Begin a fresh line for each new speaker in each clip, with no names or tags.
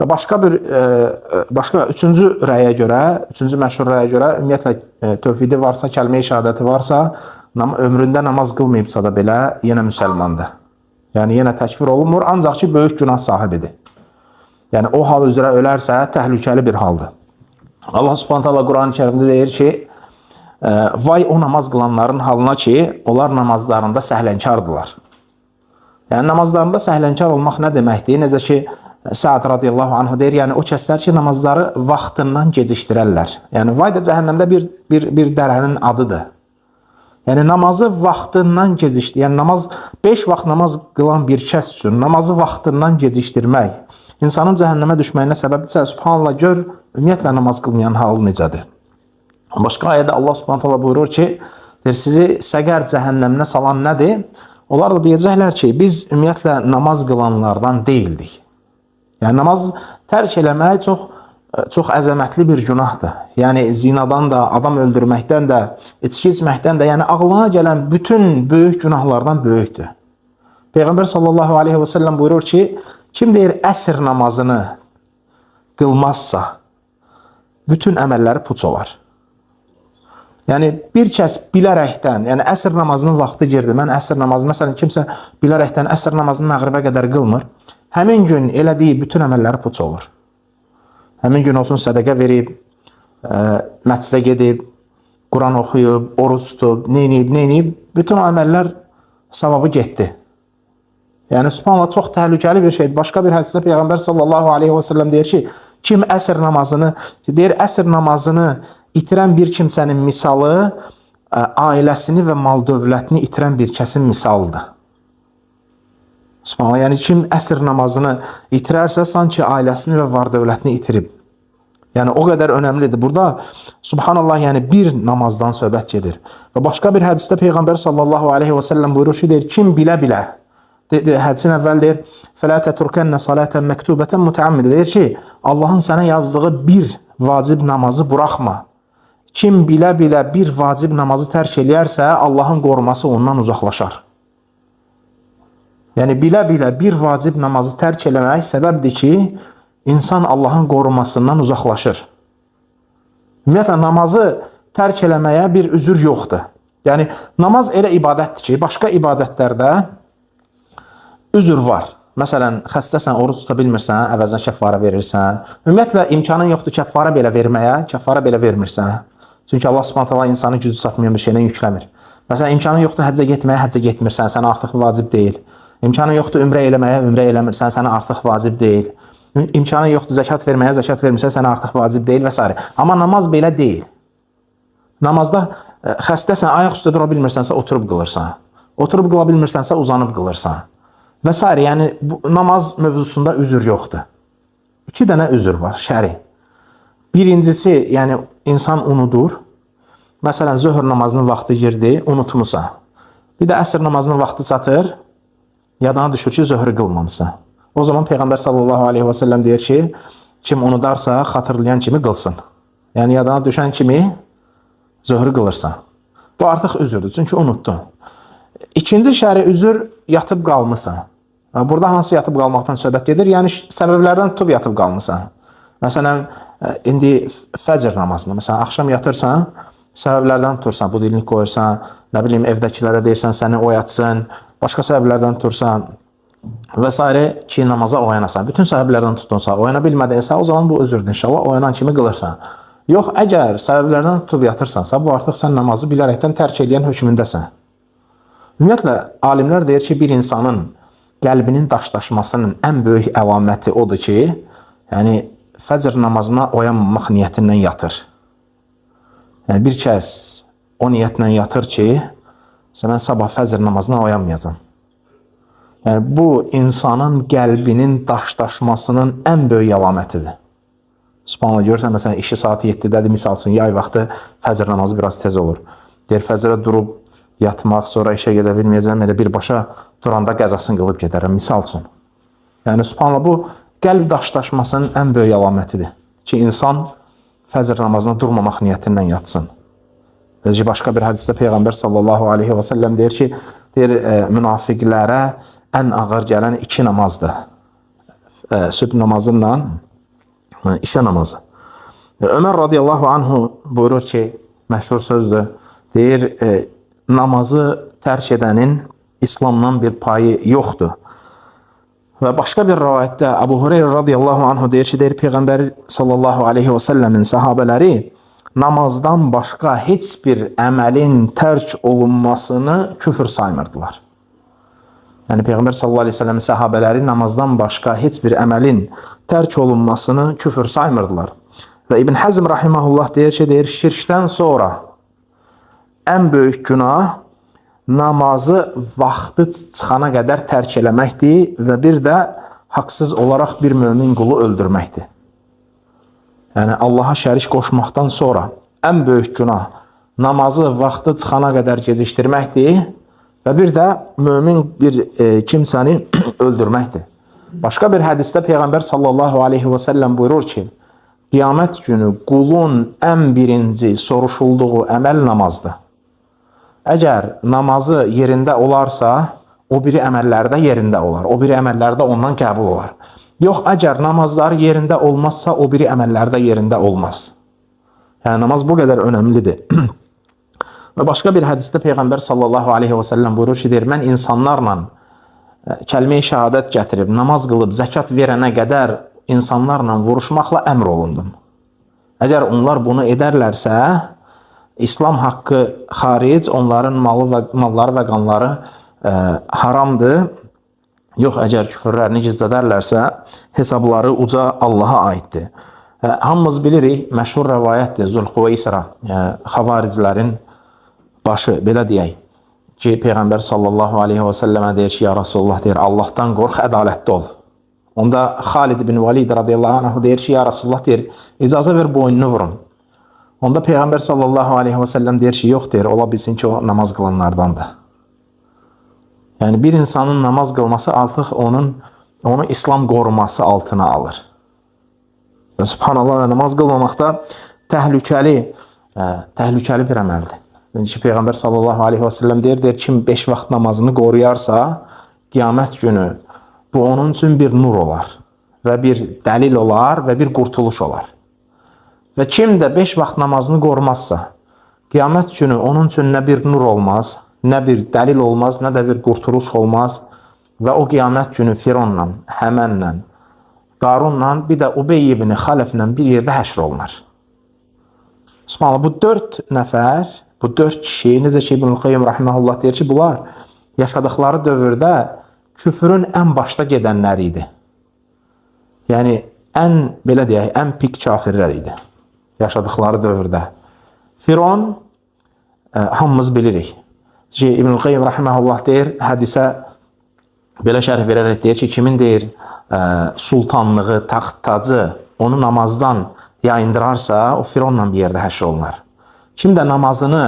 Və başqa üçüncü rəyə görə, üçüncü məşhur rəyə görə ümumiyyətlə tövhidi varsa, kəlmə-i şəhadəti varsa, ömründə namaz qılmayıbsa da belə yenə müsəlmandır. Yəni yenə təkfir olunmur, ancaq ki böyük günah sahibidir. Yəni o hal üzrə ölərsə təhlükəli bir haldır. Allah Subhanahu taala Quran-ı Kərimdə deyir ki, vay o namaz qılanların halına ki, onlar namazlarında səhlənkardırlar. Yəni namazlarında səhlənkar olmaq nə deməkdir? Necə ki Sa'd radiyallahu anhu deyir, yəni o kəslər ki, namazları vaxtından gecikdirərlər. Yəni, vay da cəhənnəmdə bir dərənin adıdır. Yəni, namazı vaxtından gecikdir. Yəni, 5 vaxt namaz qılan bir kəs üçün namazı vaxtından gecikdirmək insanın cəhənnəmə düşməyinə səbəbdirsə, subhanallah, gör, ümumiyyətlə namaz qılmayan halı necədir. Başqa ayədə Allah subhanallah buyurur ki, sizi səqər cəhənnəminə salan nədir? Onlar da deyəcəklər ki, biz ümumiyyətlə namaz qılanlardan deyildik. Yəni, namaz tərk eləmək çox əzəmətli bir günahdır. Yəni, zinadan da, adam öldürməkdən də, içki içməkdən də, yəni ağlına gələn bütün böyük günahlardan böyükdür. Peyğəmbər sallallahu aleyhi və səlləm buyurur ki, kim deyir əsr namazını qılmazsa, bütün əməlləri puç olar. Yəni, bir kəs bilərəkdən, yəni əsr namazının vaxtı girdi, mən əsr namazı, məsələn, kimsə bilərəkdən əsr namazını məğribə qədər qılmır, həmin gün elədiyi bütün əməlləri puç olur. Həmin gün olsun sədəqə verib, məscidə gedib, Quran oxuyub, oruç tutub, neyniyib, bütün o əməllər savabı getdi. Yəni, subhanallah, çox təhlükəli bir şeydir. Başqa bir hədisdə Peyğəmbər sallallahu aleyhi və səlləm deyir ki, kim əsr namazını itirən bir kimsənin misalı, ailəsini və mal dövlətini itirən bir kəsin misalıdır. Subhanallah, yəni kim əsr namazını itirərsə, sanki ailəsini və var dövlətini itirib. Yəni, o qədər önəmlidir. Burada, subhanallah, yəni bir namazdan söhbət gedir. Və başqa bir hədisdə Peyğəmbər sallallahu aleyhi və səlləm buyurur ki, deyir, kim bilə-bilə, hədisin əvvəl deyir, فَلَا تَتُرْكَنَّ صَلَاةً مَكْتُوبَةً مُتَعَمِّدًا, deyir ki, Allahın sənə yazdığı bir vacib namazı buraxma. Kim bilə-bilə bir vacib namazı tərk eləyərsə, Allahın qoruması ondan uzaqlaşar. Yəni, bilə-bilə bir vacib namazı tərk eləmək səbəbdir ki, insan Allahın qorumasından uzaqlaşır. Ümumiyyətlə, namazı tərk eləməyə bir üzür yoxdur. Yəni, namaz elə ibadətdir ki, başqa ibadətlərdə üzür var. Məsələn, xəstəsən, oruç tuta bilmirsən, əvəzinə kəffarə verirsən. Ümumiyyətlə, imkanın yoxdur kəffarə belə verməyə, kəffarə belə vermirsən. Çünki Allah subhanallah insanı gücü satmayan bir şeylə yükləmir. Məsələn, imkanın yoxdur həccə getməyə, həccə getmirsən, sənə artıq vacib deyil. İmkanın yoxdur ümrə eləməyə, ümrə eləmirsən, sənə artıq vacib deyil. İmkanın yoxdur zəkat verməyə, zəkat vermirsən, sənə artıq vacib deyil və s. Amma namaz belə deyil. Namazda xəstəsən, ayaq üstə dura bilmirsənsə, oturub qılırsan. Oturub qıla bilmirsənsə, uzanıb qılırsan. Və s. Yəni, namaz mövzusunda üzür yoxdur. 2 dənə üzür var, şəri. Birincisi, yəni, insan unudur. Məsələn, zöhr namazının vaxtı girdi, unutmusan. Bir də əsr namazının vaxtı çatır, yadına düşür ki, zöhrü qılmamısan. O zaman Peyğəmbər sallallahu aleyhi və səlləm deyir ki, kim unudarsa, xatırlayan kimi qılsın. Yəni, yadına düşən kimi zöhrü qılırsan. Bu artıq üzürdür, çünki unuttun. İkinci şəri üzür, yatıb qalmısan. Burada hansı yatıb qalmaqdan söhbət gedir? Yəni, səbəblərdən tutub yatıb qalmısan. Məsələn, indi fəcr namazını, məsələn, axşam yatırsan, səbəblərdən tutursan, budilnik qoyursan, nə bilim, evdəkilərə deyirsən, səni oyatsın, başqa səbəblərdən tutursan və s. ki, namaza oyanasan. Bütün səbəblərdən tutunsa, oyana bilmədiysə, o zaman bu özürdür inşallah, oyanan kimi qılırsan. Yox, əgər səbəblərdən tutub yatırsansa, bu artıq sən namazı bilərəkdən tərk eləyən hökmündəsən. Ümumiyyətlə, alimlər deyir ki, bir insanın qəlbinin daşlaşmasının ən böyük əlaməti odur ki, yəni, fəcr namazına oyanmamaq niyyətindən yatır. Yəni, bir kəs o niyyətlə yatır ki, mən sabah fəcr namazına oyanmayacam. Yəni, bu insanın qəlbinin daşlaşmasının ən böyük əlamətidir. Subhanallah, görürsən, məsələn, işi saat 7-dədir, misal üçün, yay vaxtı fəcr namazı biraz tez olur. Deyir, fəcrə durub yatmaq, sonra işə gedə bilməyəcəm, elə birbaşa duranda qəzasını qılıb gedərəm, misal üçün. Yəni, subhanallah, bu qəlb daşlaşmasının ən böyük əlamətidir ki, insan fəcr namazına durmamaq niyyətindən yatsın. Başqa bir hədisdə Peyğəmbər sallallahu aleyhi və səlləm deyir ki, münafiqlərə ən ağır gələn 2 namazdır. Sübh namazıyla İşə namazı. Ömər radiyallahu anhu buyurur ki, məşhur sözdür, deyir, namazı tərk edənin İslamdan bir payı yoxdur. Və başqa bir rivayətdə Əbu Hüreyrə radiyallahu anhu deyir ki, Peyğəmbər sallallahu aleyhi və səlləmin səhabələri namazdan başqa heç bir əməlin tərk olunmasını küfür saymırdılar. Yəni Peyğəmbər sallallahu aleyhi və səlləmin səhabələri namazdan başqa heç bir əməlin tərk olunmasını küfür saymırdılar. Və İbn Həzm rahimehullah deyir ki, şirkdən sonra ən böyük günah namazı vaxtı çıxana qədər tərk eləməkdir və bir də haqsız olaraq bir mömin qulu öldürməkdir. Yəni Allaha şərik qoşmaqdan sonra ən böyük günah namazı vaxtı çıxana qədər gecikdirməkdir və bir də mömin bir kimsəni öldürməkdir. Başqa bir hədisdə Peyğəmbər sallallahu aleyhi və səlləm buyurur ki, qiyamət günü qulun ən birinci soruşulduğu əməl namazdır. Əgər namazı yerində olarsa, o biri əməllərdə yerində olar. O biri əməllərdə ondan qəbul olar. Yox, əgər namazları yerində olmazsa, o biri əməllərdə yerində olmaz. Yəni, namaz bu qədər önəmlidir. Və başqa bir hədisdə Peyğəmbər sallallahu aleyhi və səlləm buyurur ki, mən insanlarla kəlmə-i şəhadət gətirib, namaz qılıb, zəkat verənə qədər insanlarla vuruşmaqla əmr olundum. Əgər onlar bunu edərlərsə, İslam haqqı xaric, onların malları və qanları haramdır. Yox, əgər küfürlərini gizlədərlərsə, hesabları uca Allaha aiddir. Hamımız bilirik, məşhur rəvayətdir, Zülxüveysra, xavaricilərin başı, belə deyək ki, Peyğəmbər sallallahu aleyhi və səlləmə deyir ki, ya Rasulullah deyir, Allahdan qorx, ədalətli ol. Onda Xalid bin Valid radiyallahu anh deyir ki, ya Rasulullah deyir, icazə ver boynunu vurun. Onda Peyğəmbər sallallahu aleyhi və səlləm deyir ki, yox deyir, ola bilsin ki, o namaz qılanlardandır. Yəni, bir insanın namaz qılması artıq onu İslam qoruması altına alır. Və subhanallah, namaz qılmamaqda təhlükəli bir əməldir. Yəni, Peyğəmbər sallallahu aleyhi və səlləm deyir, kim 5 vaxt namazını qoruyarsa, qiyamət günü bu onun üçün bir nur olar və bir dəlil olar və bir qurtuluş olar. Və kim də 5 vaxt namazını qorumazsa, qiyamət günü onun üçün nə bir nur olmaz, nə bir dəlil olmaz, nə də bir qurtuluş olmaz və o qiyamət günü Fironla, Həmənlə, Qarunla, bir də Ubey ibn Xaleflə bir yerdə həşr olunar. Subhanallah, bu 4 nəfər, bu 4 kişi, necə ki İbn Qayyim rahimehullah deyir ki, bunlar yaşadıkları dövrdə küfrün ən başda gedənləri idi. Yəni, belə deyək, ən pik kafirlər idi yaşadıkları dövrdə. Firon, hamımız bilirik. İbn Qayyim rahimehullah deyir, hədisə belə şərh verərək deyir ki, kimin deyir, sultanlığı, taxt tacı onu namazdan yayındırarsa, o Fironla bir yerdə həşr olunar. Kim də namazını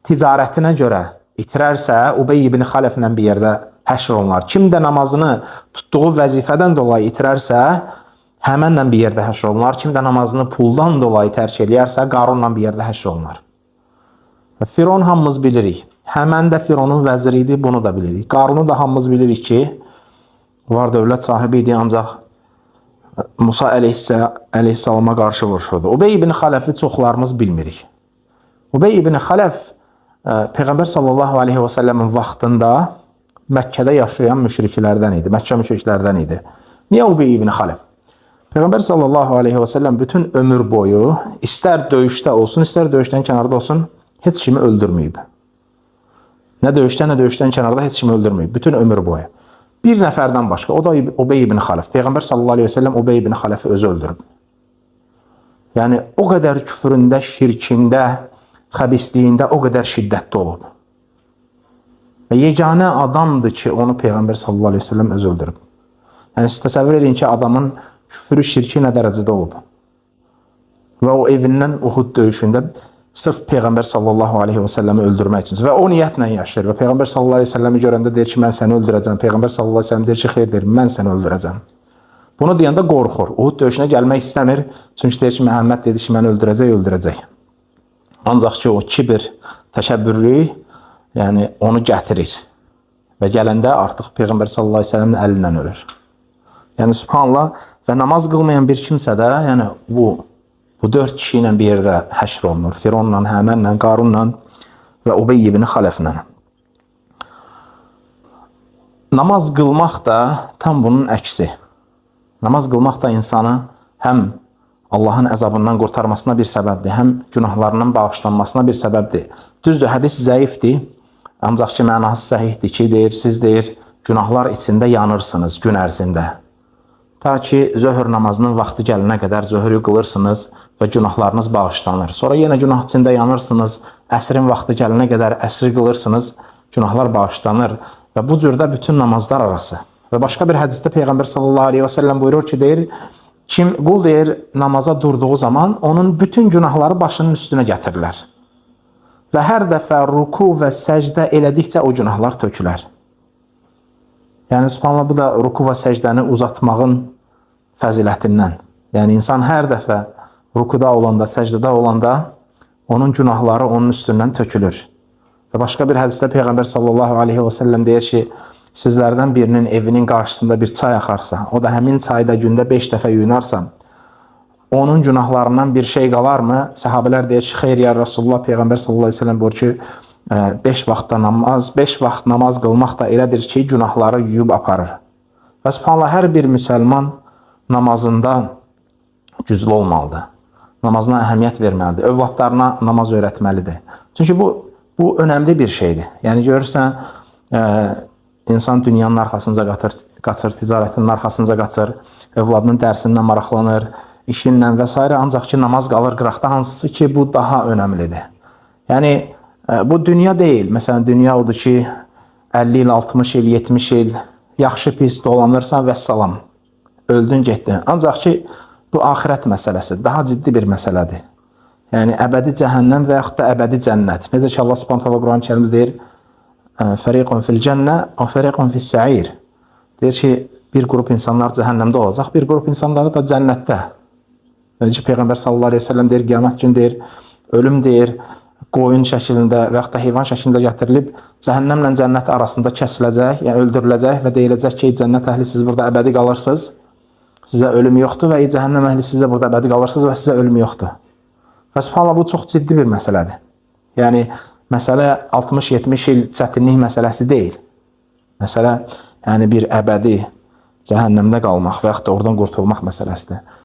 ticarətinə görə itirərsə, Ubey ibn Xaleflə bir yerdə həşr olunar. Kim də namazını tutduğu vəzifədən dolayı itirərsə, Həmənlə bir yerdə həşr olunar. Kim də namazını puldan dolayı tərk eləyərsə, Qarunla bir yerdə həşr olunar. Firon hamımız bilirik. Həmən də Fironun vəziri idi, bunu da bilirik. Qarunu da hamımız bilirik ki, var dövlət sahibi idi, ancaq Musa əleyhissalama qarşı vuruşurdu. Ubey ibn Xaləfi çoxlarımız bilmirik. Ubey ibn Xaləf Peyğəmbər sallallahu aleyhi və səlləmin vaxtında Məkkədə yaşayan müşriklərdən idi, Məkkə müşriklərdən idi. Niyə Ubey ibn Xaləf? Peyğəmbər sallallahu aleyhi və səlləm bütün ömür boyu, istər döyüşdə olsun, istər döyüşdən kənarda olsun, heç kimi öldürməyib. Nə döyüşdən kənarda heç kimi öldürməyib, bütün ömür boyu. Bir nəfərdən başqa, o da Ubey ibn Xaləf. Peyğəmbər sallallahu aleyhi və səlləm Ubey ibn Xaləfi özü öldürüb. Yəni, o qədər küfründə, şirkində, xəbisliyində o qədər şiddətli olub. Və yeganə adamdır ki, onu Peyğəmbər sallallahu aleyhi və səlləm özü öldürüb. Yəni, siz təsəvvür edin ki, adamın küfrü, şirki nə dərəcədə olub. Və o evindən Uhud döyüşündə sırf Peyğəmbər sallallahu aleyhi və səlləmi öldürmək üçün və o niyyətlə yaşayır. Və Peyğəmbər sallallahu aleyhi və səlləmi görəndə deyir ki, mən səni öldürəcəm. Peyğəmbər sallallahu aleyhi və səlləm deyir ki, xeyr deyir, mən səni öldürəcəm. Bunu deyəndə qorxur. Uhud döyüşünə gəlmək istəmir. Çünki deyir ki, Məhəmməd dedi ki, məni öldürəcək. Ancaq ki, o kibir, təkəbbürlük, yəni onu gətirir. Və gələndə artıq Peyğəmbər sallallahu aleyhi və səlləmin əlindən ölür. Yəni, subhanallah, Və namaz qılmayan bir kimsə də, yəni bu 4 kişi ilə bir yerdə həşr olunur. Fironla, Həmənlə, Qarunla və Ubey ibn Xaləflə. Namaz qılmaq da tam bunun əksi. Namaz qılmaq da insanı həm Allahın əzabından qurtarmasına bir səbəbdir, həm günahlarının bağışlanmasına bir səbəbdir. Düzdür, hədis zəifdir, ancaq ki, mənası səhihdir ki, siz günahlar içində yanırsınız gün ərzində. Ta ki, zöhr namazının vaxtı gəlinə qədər zöhrü qılırsınız və günahlarınız bağışlanır. Sonra yenə günah içində yanırsınız, əsrin vaxtı gəlinə qədər əsri qılırsınız, günahlar bağışlanır. Və bu cürdə bütün namazlar arası. Və başqa bir hədisdə Peyğəmbər sallallahu aleyhi və səlləm buyurur ki, qul namaza durduğu zaman onun bütün günahları başının üstünə gətirirlər. Və hər dəfə ruku və səcdə elədikcə o günahlar tökülər. Yəni, subhanallah, bu da ruku və səcdəni uzatmağın fəzilətindən. Yəni, insan hər dəfə rukuda olanda, səcdədə olanda onun günahları onun üstündən tökülür. Və başqa bir hədisdə Peyğəmbər sallallahu aleyhi və səlləm deyir ki, sizlərdən birinin evinin qarşısında bir çay axarsa, o da həmin çayda gündə 5 dəfə yuyunarsa, onun günahlarından bir şey qalarmı? Səhabələr deyir ki, xeyr ya Rasulullah, Peyğəmbər sallallahu aleyhi və səlləm buyurur ki, 5 vaxt namaz qılmaq da elədir ki, günahları yuyub aparır. Və subhanallah, hər bir müsəlman namazında güclü olmalıdır. Namazına əhəmiyyət verməlidir. Övladlarına namaz öyrətməlidir. Çünki bu önəmli bir şeydir. Yəni, görürsən, insan dünyanın arxasınca qaçır, ticarətinin arxasınca qaçır, övladının dərsindən maraqlanır, işinlə və s. Ancaq ki, namaz qalır qıraqda, hansısı ki, bu daha önəmlidir. Yəni, bu dünya deyil. Məsələn, dünya odur ki, 50 il, 60 il, 70 il yaxşı pis dolanırsan və salam, öldün, getdin. Ancaq ki, bu axirət məsələsi, daha ciddi bir məsələdir. Yəni, əbədi cəhənnəm və yaxud da əbədi cənnət. Necə ki, Allah subhanahu taala Quran-ı Kərimdə deyir, fəriqun fil cənnə və fəriqun fil səir. Deyir ki, bir qrup insanlar cəhənnəmdə olacaq, bir qrup insanları da cənnətdə. Necə ki, Peyğəmbər sallallahu aleyhi ve sellem deyir, qiyamət gün deyir, ölüm deyir, qoyun şəklində və yaxud da heyvan şəklində gətirilib, cəhənnəmlə cənnət arasında kəsiləcək, yəni öldürüləcək və deyiləcək ki, cənnət əhli siz burada əbədi qalırsınız, sizə ölüm yoxdur və cəhənnəm əhli siz də burada əbədi qalırsınız və sizə ölüm yoxdur. Və subhanallah, bu çox ciddi bir məsələdir. Yəni, məsələ 60-70 il çətinlik məsələsi deyil. Məsələ, yəni bir əbədi cəhənnəmdə qalmaq və yaxud da oradan qurtulmaq məsələsidir.